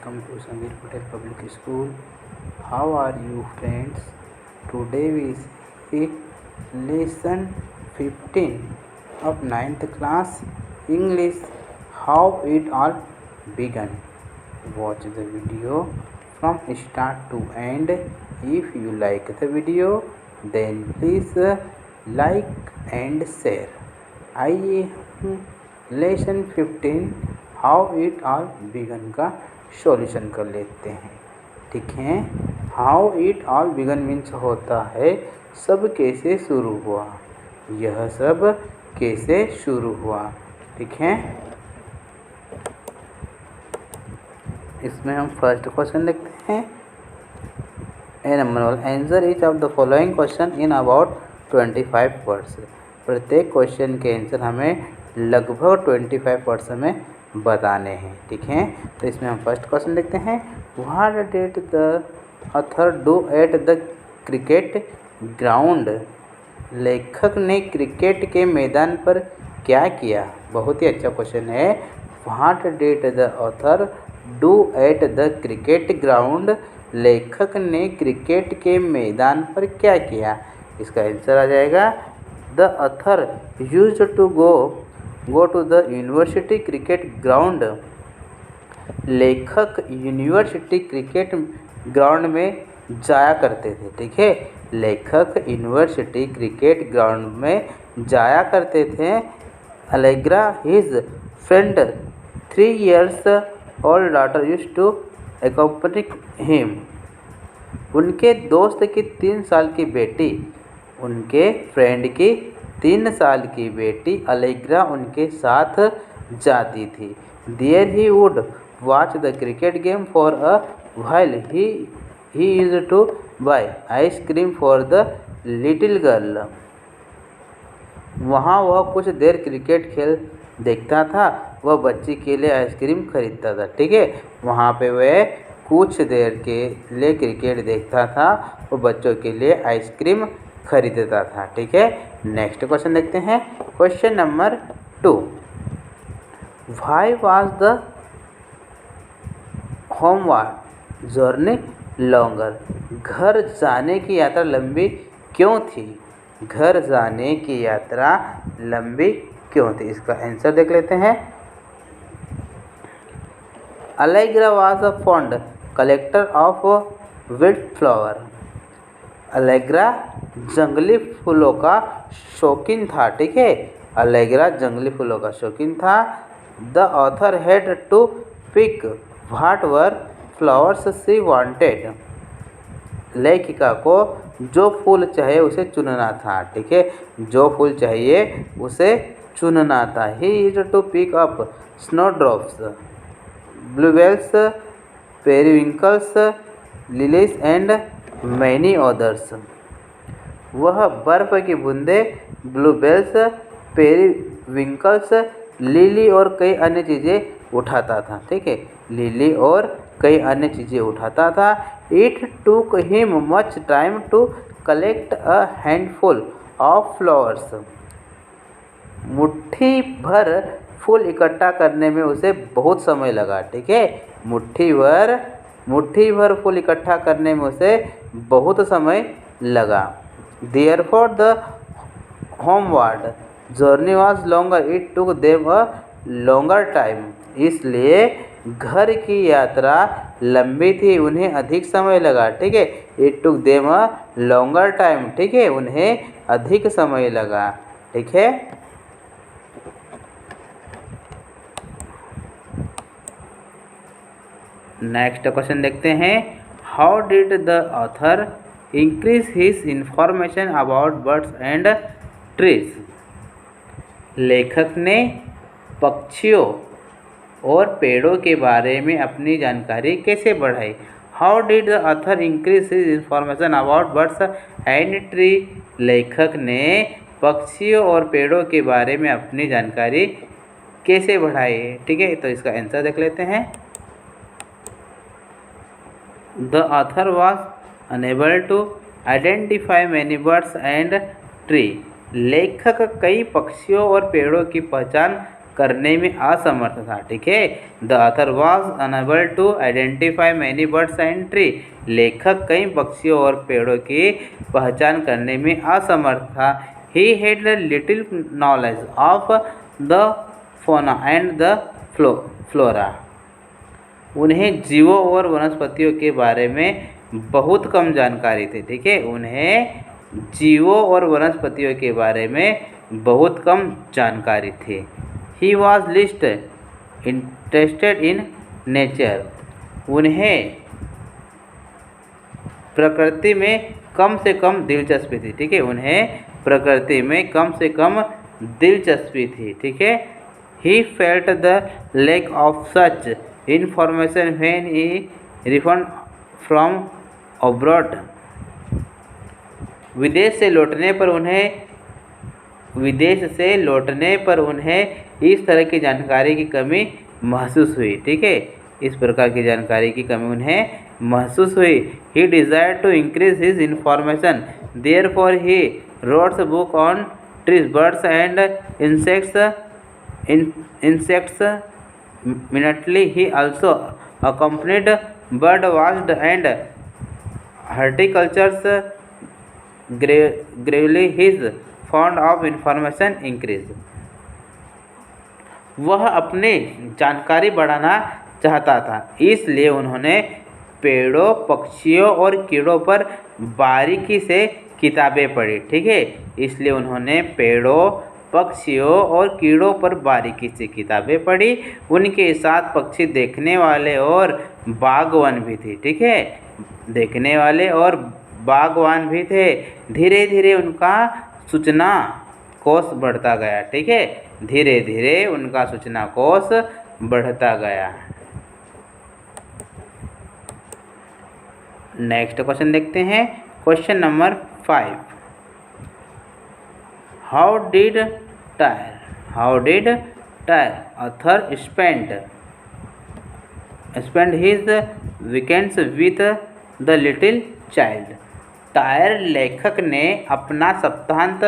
welcome to Samir Patel Public School. How are you friends? Today we see lesson 15 of 9th class English. How it all began. Watch the video from start to end. If you like the video, then please like and share. आइए हम lesson 15 how it all began का solution कर लेते हैं। ठीक है, how it all began means होता है सब कैसे शुरू हुआ, यह सब कैसे शुरू हुआ। ठीक है, इसमें हम फर्स्ट क्वेश्चन देखते हैं। A number 1, answer each of the following question in about 25 words. प्रत्येक क्वेश्चन के आंसर हमें लगभग 25 वर्ड्स में बताने हैं। ठीक है, तो इसमें हम फर्स्ट क्वेश्चन देखते हैं। What did the author do at the cricket ground. लेखक ने क्रिकेट के मैदान पर क्या किया। बहुत ही अच्छा क्वेश्चन है। What did the author do at the cricket ground. लेखक ने क्रिकेट के मैदान पर क्या किया। इसका आंसर आ जाएगा the author used to go to the university cricket ground. लेखक यूनिवर्सिटी क्रिकेट ग्राउंड में जाया करते थे। ठीक है, लेखक यूनिवर्सिटी क्रिकेट ग्राउंड में जाया करते थे। Allegra his friend 3 years old daughter used to accompany him। उनके दोस्त की 3 साल की बेटी, उनके फ्रेंड की 3 साल की बेटी अलेग्रा उनके साथ जाती थी। There he would watch the cricket game for a while he used to buy ice cream for the little girl. वहाँ वह कुछ देर क्रिकेट खेल देखता था, वह बच्ची के लिए आइसक्रीम खरीदता था। ठीक है, वहाँ पे वह कुछ देर के लिए क्रिकेट देखता था, वो बच्चों के लिए आइसक्रीम खरीदता था। ठीक है, नेक्स्ट क्वेश्चन देखते हैं। Question number 2, why was the homeward journey longer. घर जाने की यात्रा लंबी क्यों थी। घर जाने की यात्रा लंबी क्यों थी। इसका आंसर देख लेते हैं। Allegra was a fond collector of wild flower. Allegra जंगली फूलों का शौकीन था। ठीक है, अलेग्रा जंगली फूलों का शौकीन था। The author had to pick whatever flowers she wanted. लेखिका को जो फूल चाहिए उसे चुनना था। ठीक है, जो फूल चाहिए उसे चुनना था। He is to pick up snowdrops, bluebells, periwinkles, lilies and many others. वह बर्फ़ की बूंदें, ब्लूबेल्स, पेरिविंकल्स, लिली और कई अन्य चीज़ें उठाता था। ठीक है, लिली और कई अन्य चीज़ें उठाता था। It took him much time to collect a handful of flowers. मुट्ठी भर फूल इकट्ठा करने में उसे बहुत समय लगा। ठीक है, मुट्ठी भर फूल इकट्ठा करने में उसे बहुत समय लगा। Therefore the homeward journey was longer, it took them a longer time. इसलिए घर की यात्रा लंबी थी, उन्हें अधिक समय लगा। ठीक है, it took them a longer time. ठीक है, उन्हें अधिक समय लगा। ठीक है, नेक्स्ट क्वेश्चन देखते हैं। How did the author increase his information about birds and trees. लेखक ने पक्षियों और पेड़ों के बारे में अपनी जानकारी कैसे बढ़ाई। How did the author increase his information about birds and tree. लेखक ने पक्षियों और पेड़ों के बारे में अपनी जानकारी कैसे बढ़ाई। ठीक है, तो इसका आंसर देख लेते हैं। The author was unable to identify many birds and tree। लेखक कई पक्षियों और पेड़ों की पहचान करने में असमर्थ था। ठीक है, the author was unable to identify many birds and tree. लेखक कई पक्षियों और पेड़ों की पहचान करने में असमर्थ था। He had little knowledge of the फोना एंड द फ्लोरा। उन्हें जीवों और वनस्पतियों के बारे में बहुत कम जानकारी थी। ठीक है, उन्हें जीवों और वनस्पतियों के बारे में बहुत कम जानकारी थी। He was list interested in nature. उन्हें प्रकृति में कम से कम दिलचस्पी थी। ठीक है, उन्हें प्रकृति में कम से कम दिलचस्पी थी। ठीक है, he felt the lack of such information when he return from abroad. विदेश से लौटने पर उन्हें इस तरह की जानकारी की कमी महसूस हुई। ठीक है, इस प्रकार की जानकारी की कमी उन्हें महसूस हुई। He desire to increase his information, therefore he wrote book on trees, birds and insects minutely. He also accompanied bird watched and horticulture. Gradually his fond of information increased. वह अपनी जानकारी बढ़ाना चाहता था, इसलिए उन्होंने पेड़ों, पक्षियों और कीड़ों पर बारीकी से किताबें पढ़ी। ठीक है, इसलिए उन्होंने पेड़ों, पक्षियों और कीड़ों पर बारीकी से किताबें पढ़ी। उनके साथ पक्षी देखने वाले और बागवान भी थे। ठीक है, देखने वाले और बागवान भी थे। धीरे धीरे उनका सूचना कोश बढ़ता गया। ठीक है, धीरे धीरे उनका सूचना कोश बढ़ता गया। नेक्स्ट क्वेश्चन देखते हैं, question number 5। How did tyre author spend his weekends with the little child. Tyre लेखक ने अपना सप्ताहांत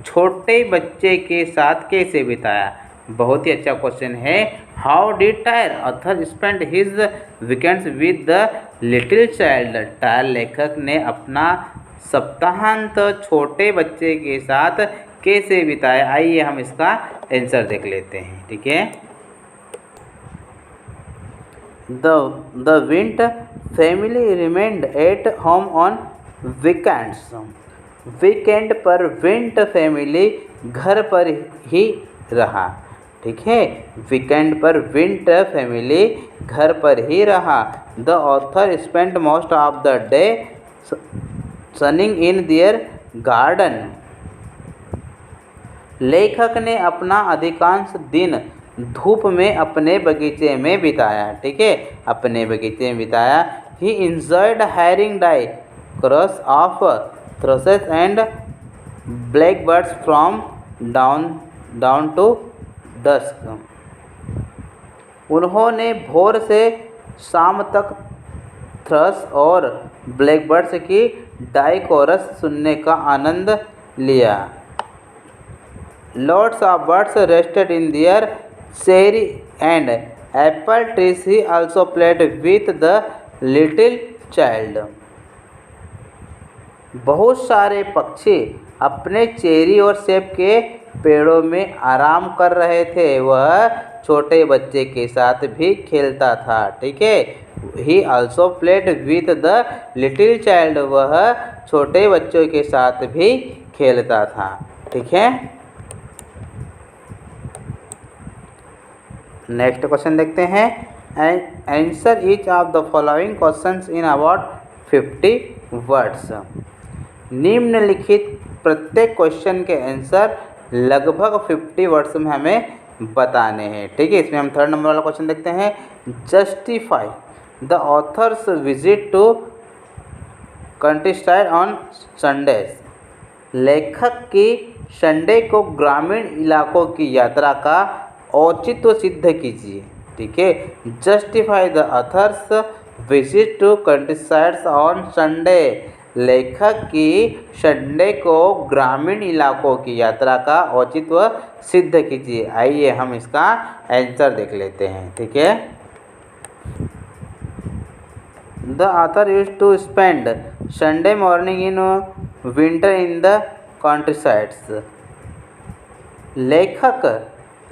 छोटे बच्चे के साथ कैसे बिताया। बहुत ही अच्छा क्वेश्चन है। How did tyre author spend his weekends with the little child. Tyre लेखक ने अपना सप्ताहांत छोटे बच्चे के साथ कैसे बिताया। आइए हम इसका आंसर देख लेते हैं। ठीक है, the Wint family remained at home on weekends. Weekend पर विंट फैमिली घर पर ही रहा। ठीक है, वीकेंड पर विंट फैमिली घर पर ही रहा। The author spend most of the day sunning in their garden. लेखक ने अपना अधिकांश दिन धूप में अपने बगीचे में बिताया। ठीक है, अपने बगीचे में बिताया। He enjoyed hearing the chorus of thrushes and black birds from dawn to dusk. उन्होंने भोर से शाम तक थ्रस और ब्लैकबर्ड्स की डाई कोरस सुनने का आनंद लिया। Lots of birds rested in their cherry and apple trees. He also played with the little child. बहुत सारे पक्षी अपने चेरी और सेब के पेड़ों में आराम कर रहे थे। वह छोटे बच्चे के साथ भी खेलता था। ठीक है, he also played with the little child. वह छोटे बच्चों के साथ भी खेलता था। ठीक है, नेक्स्ट क्वेश्चन देखते हैं। Answer each of the following questions in about 50 words. निम्नलिखित प्रत्येक क्वेश्चन के आंसर लगभग 50 वर्ड्स में हमें बताने हैं। ठीक है, इसमें हम 3rd नंबर वाला क्वेश्चन देखते हैं। Justify the author's visit to countryside on Sundays. लेखक की संडे को ग्रामीण इलाकों की यात्रा का औचित्य सिद्ध कीजिए। ठीक है, justify the author's visit to countrysides on Sunday. लेखक की संडे को ग्रामीण इलाकों की यात्रा का औचित्य सिद्ध कीजिए। आइए हम इसका आंसर देख लेते हैं। ठीक है, the author used to spend Sunday morning in winter in the countrysides. लेखक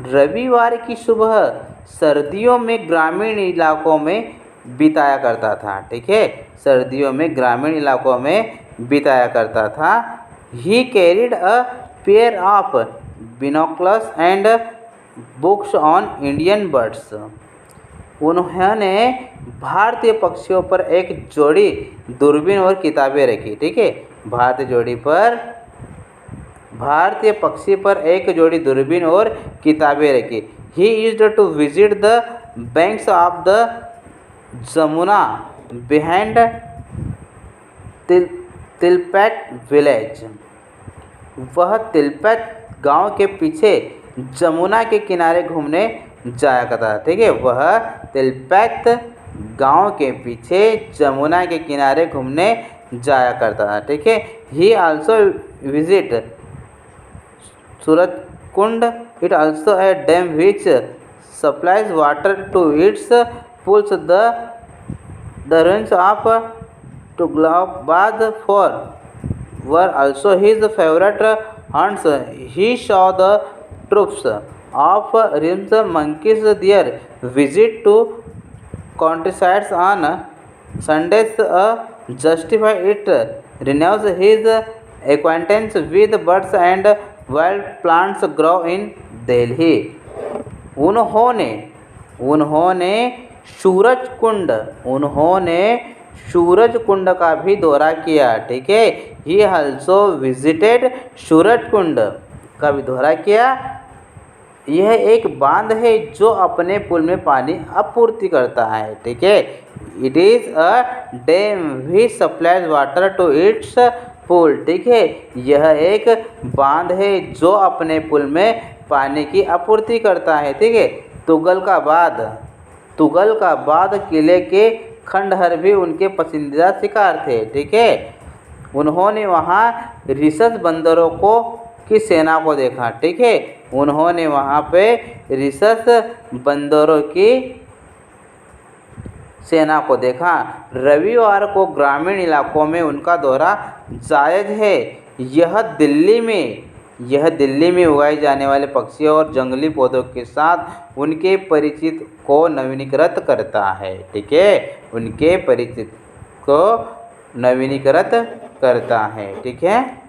रविवार की सुबह सर्दियों में ग्रामीण इलाकों में बिताया करता था। ठीक है, सर्दियों में ग्रामीण इलाकों में बिताया करता था। He carried a pair of binoculars and books on Indian birds. उन्होंने भारतीय पक्षियों पर एक जोड़ी दूरबीन और किताबें रखी। ठीक है, भारतीय पक्षी पर एक जोड़ी दूरबीन और किताबें रखी। He used to visit the banks of the Jamuna behind Tilpat village. वह तिलपैत गांव के पीछे जमुना के किनारे घूमने जाया करता था। ठीक है, वह तिलपैत गांव के पीछे जमुना के किनारे घूमने जाया करता था। ठीक है, ही also visit Surajkund, it also a dam which supplies water to its pools. The ruins of Tughlaqabad Fort were also his favorite haunts. He saw the troops of Rim's monkeys there visit to countrysides on Sundays. Justify it renews his acquaintance with birds and wild plants grow in Delhi. उन्होंने सूरज कुंड का भी दौरा किया। ठीक है, ही also visited Suraj Kund का भी दौरा किया। यह एक बांध है जो अपने पुल में पानी आपूर्ति करता है। ठीक है, it is a dam which supplies water to its पुल। ठीक है, यह एक बांध है जो अपने पुल में पानी की आपूर्ति करता है। ठीक है, तुगलकाबाद किले के खंडहर भी उनके पसंदीदा शिकार थे। ठीक है, उन्होंने वहाँ रिसस बंदरों की सेना को देखा। ठीक है, उन्होंने वहाँ पे रिसस बंदरों की सेना को देखा। रविवार को ग्रामीण इलाकों में उनका दौरा जायज़ है। यह दिल्ली में उगाए जाने वाले पक्षियों और जंगली पौधों के साथ उनके परिचित को नवीनीकृत करता है। ठीक है, उनके परिचित को नवीनीकृत करता है। ठीक है।